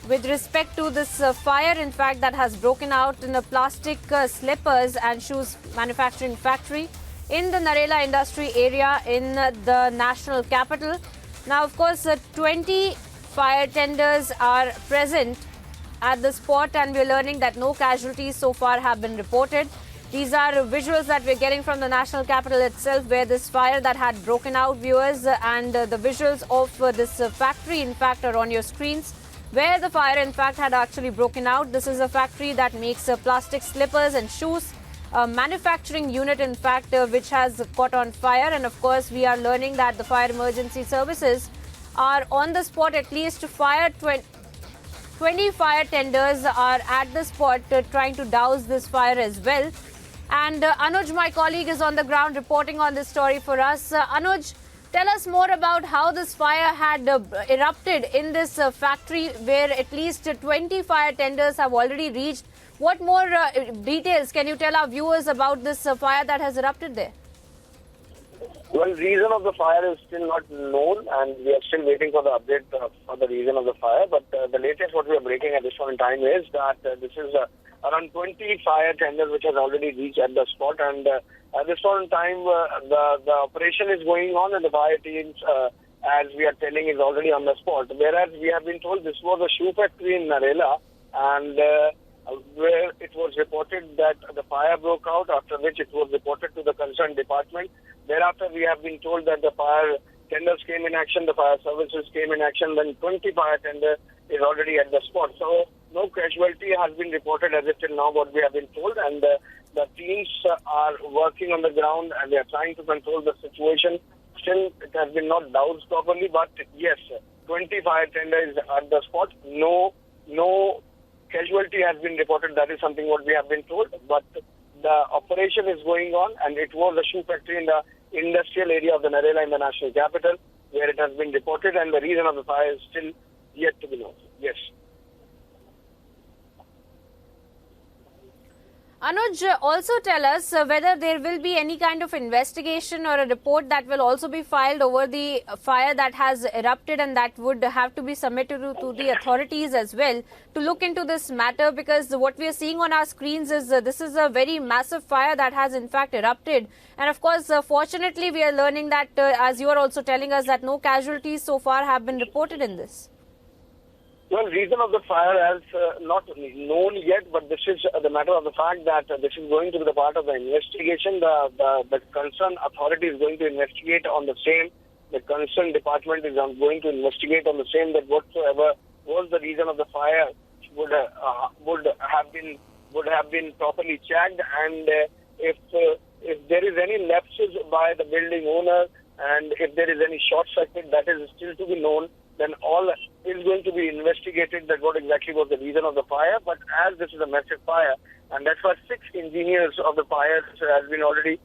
with respect to this fire, in fact, that has broken out in a plastic slippers and shoes manufacturing factory in the Narela industry area in the national capital. Now, of course, 20 fire tenders are present at the spot, and we're learning that no casualties so far have been reported. These are visuals that we're getting from the national capital itself, where this fire that had broken out, viewers, and the visuals of this factory, in fact, are on your screens, where the fire, in fact, had actually broken out. This is a factory that makes plastic slippers and shoes, a manufacturing unit, in fact, which has caught on fire. And of course, we are learning that the fire emergency services are on the spot. At least 20 fire tenders are at the spot trying to douse this fire as well. And Anuj, my colleague, is on the ground reporting on this story for us. Anuj, tell us more about how this fire had erupted in this factory, where at least 20 fire tenders have already reached. What more details can you tell our viewers about this fire that has erupted there? Well, reason of the fire is still not known, and we are still waiting for the update for the reason of the fire. But the latest what we are breaking at this point in time is that this is around 20 fire tenders which has already reached at the spot, and at this point in time the operation is going on, and the fire teams, as we are telling, is already on the spot. Whereas we have been told this was a shoe factory in Narela, and where it was reported that the fire broke out, after which it was reported to the concerned department. Thereafter, we have been told that the fire tenders came in action, the fire services came in action, then 20 fire tender is already at the spot. So no casualty has been reported as of till now, what we have been told, and the teams are working on the ground and they are trying to control the situation. Still, it has been not doused properly, but yes, 20 fire tender is at the spot. No casualty has been reported. That is something what we have been told, but the operation is going on, and it was a shoe factory in the industrial area of the Narela in the national capital, where it has been reported, and the reason of the fire is still yet to be known. Yes. Anuj, also tell us whether there will be any kind of investigation or a report that will also be filed over the fire that has erupted, and that would have to be submitted to the authorities as well to look into this matter, because what we are seeing on our screens is this is a very massive fire that has in fact erupted. And of course, fortunately, we are learning that, as you are also telling us, that no casualties so far have been reported in this. Well, reason of the fire is not known yet, but this is the matter of the fact that this is going to be the part of the investigation. The concerned authority is going to investigate on the same. The concerned department is going to investigate on the same, that whatsoever was the reason of the fire would have been properly checked, and if there is any lapses by the building owner, and if there is any short circuit, that is still to be known. Then all is going to be investigated, that what exactly was the reason of the fire. But as this is a massive fire, and that's why 6 engineers of the fire has been already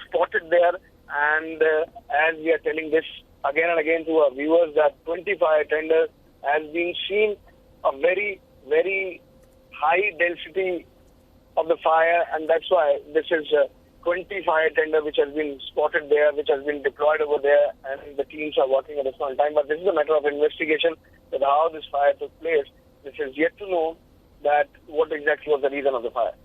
spotted there. And as we are telling this again and again to our viewers, that 20 fire tenders has been seen a very, very high density of the fire, and that's why this is 20 fire tender which has been spotted there, which has been deployed over there, and the teams are working at this point in time. But this is a matter of investigation, that how this fire took place. This is yet to know that what exactly was the reason of the fire.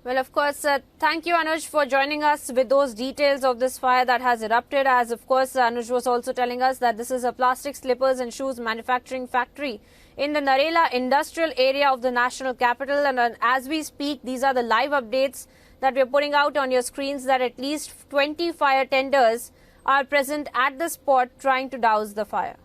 Well, of course, thank you, Anuj, for joining us with those details of this fire that has erupted. As, of course, Anuj was also telling us that this is a plastic slippers and shoes manufacturing factory in the Narela industrial area of the national capital. And as we speak, these are the live updates that we're putting out on your screens, that at least 20 fire tenders are present at the spot trying to douse the fire.